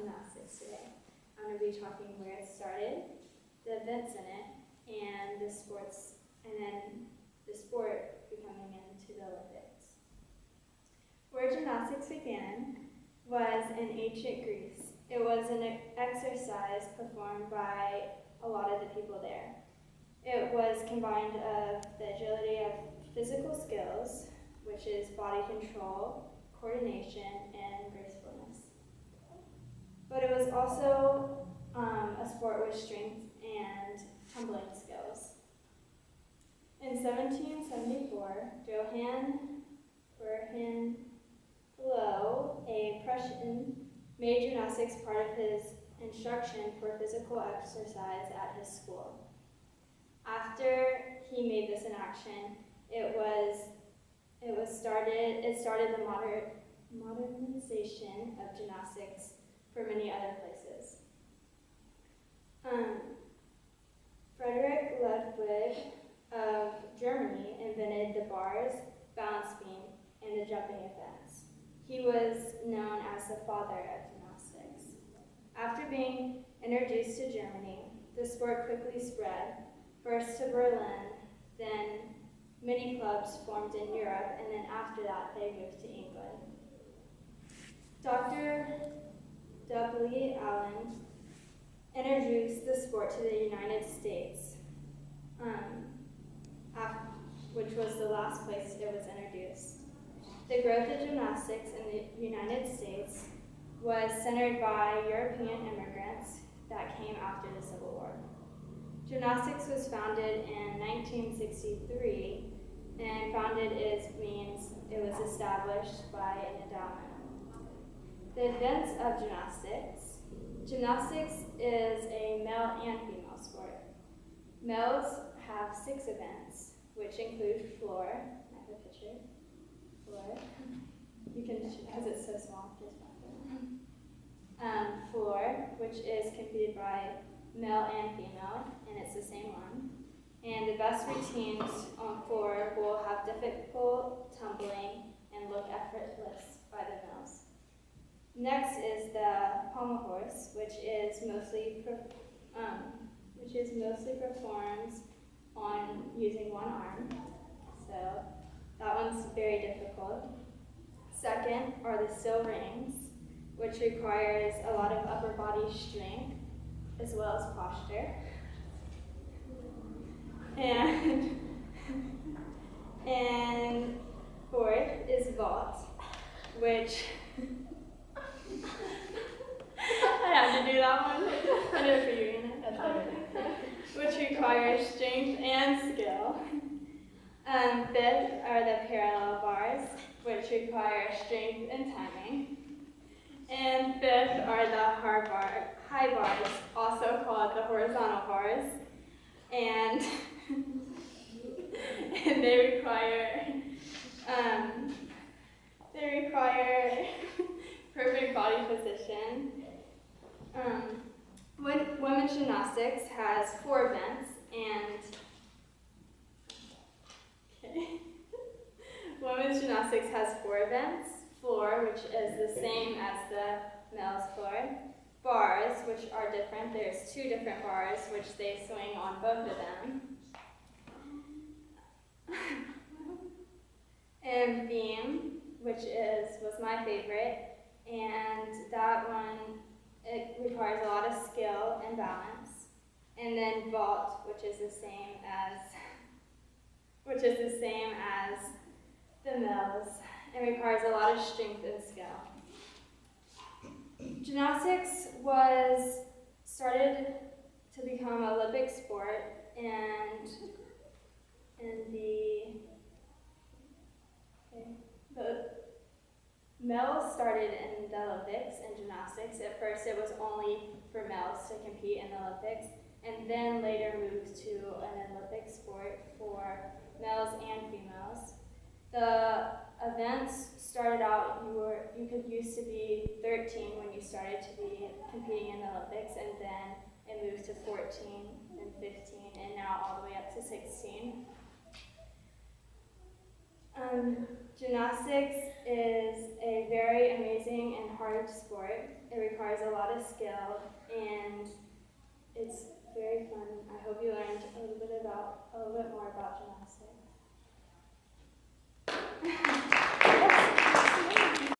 gymnastics today. I'm going to be talking where it started, the events in it, and the sports, and then the sport becoming into the Olympics. Where gymnastics began was in ancient Greece. It was an exercise performed by a lot of the people there. It was combined of the agility of physical skills, which is body control, coordination, and gracefulness. But it was also a sport with strength and tumbling skills. In 1774, Johann Berhenlow, a Prussian, made gymnastics part of his instruction for physical exercise at his school. After he made this in action, it started the modernization of gymnastics for many other places. Frederick Ludwig of Germany invented the bars, balance beam, and the jumping events. He was known as the father of gymnastics. After being introduced to Germany, the sport quickly spread, first to Berlin, then many clubs formed in Europe, and then after that they moved to England. Dr. W. Allen introduced the sport to the United States, which was the last place it was introduced. The growth of gymnastics in the United States was centered by European immigrants that came after the Civil War. Gymnastics was founded in 1963, and founded means it was established by an endowment. The events of gymnastics. Gymnastics is a male and female sport. Males have 6 events, which include floor. I have a picture. Floor. You can, because it's so small, just floor, which is competed by male and female, and it's the same one. And the best routines on floor will have difficult tumbling and look effortless by the males. Next is the pommel horse, which is mostly performed on using one arm. So that one's very difficult. Second are the still rings, which requires a lot of upper body strength as well as posture. And fourth is vault, which I have to do that one. I did it for you, Anna. That's okay. Which requires strength and skill. Fifth are the parallel bars, which require strength and timing. And fifth are the high bars, also called the horizontal bars, and they require perfect body position. Women's gymnastics has 4 events, Women's gymnastics has 4 events. Floor, which is the same as the male's floor. Bars, which are different. There's 2 different bars, which they swing on both of them. And beam, which was my favorite, and that one, it requires a lot of skill and balance. And then vault, which is the same as the males, and requires a lot of strength and skill. Gymnastics was started to become an Olympic sport, and the males started in the Olympics in gymnastics. At first it was only for males to compete in the Olympics, and then later moved to an Olympic sport for males and females. The events started out, you could used to be 13 when you started to be competing in the Olympics, and then it moved to 14 and 15, and now all the way up to 16. Gymnastics is a very amazing and hard sport. It requires a lot of skill, and it's very fun. I hope you learned a little bit more about gymnastics.